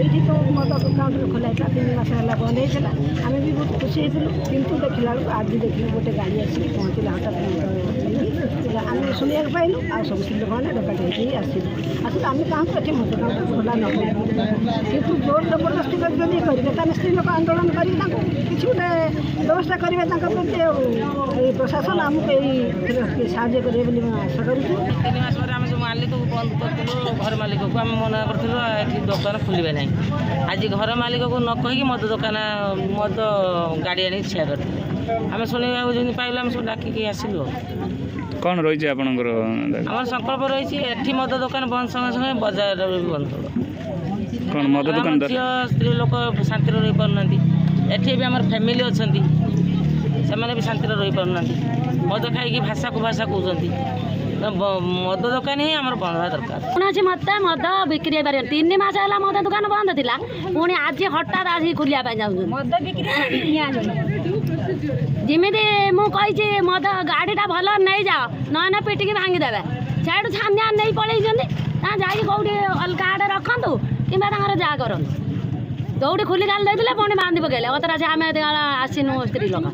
ये तो मद काउंटर खोला 3 मास है बंद होता आम भी बहुत खुशी होती कितु देखला आज देखिए गोटे गाड़ी आसिक पहुँचला हठात आम शुणा पाइलु आ सब लोक मैंने डकाटी आसिलु आम क्या अच्छे मद काउंटर खोला न कितु जोर जबरदस्ती करेंगे स्त्री लोक आंदोलन कर किसी गोटे व्यवस्था करेंगे प्रशासन आमको साहय करेंगे आशा करूँ 3 मास पर आम जो मालिक को बंद करूँ घर मालिक को आम मना करूँ दुकान खोलिए ना आज घर मालिक को न कहीकि मद दुकान मद गाड़ी आनी छिया कर आम शुणा जमी पाइल आम सब डाकिक आसिलु कौन रही आपंकर आम संकल्प रही एठी मद दुकान बंद संगे संगे बजार भी बंद कौन मद दुकान स्त्री लोक शांति रही पारना एठी भी आम फैमिली अच्छा से भी शांति रही पारना मद खाई भाषा को भाषा कहते मद दुकान ही आम बंद दरकार मत मद बिक्री 3 मास है मद दुकान बंद थी पुणी आज हठात आज खुलिया जमी मुझे मद गाड़ीटा भल नहीं जाओ न पिटिकी भांगीदे सैड छानिया नहीं पलि जा कौटी अलग आड़े रखु कि जहाँ करूँ दौड़ी खुली गाली देते पुणी बांधि पकड़े अतरा से आम आसनु स्त्री लोक।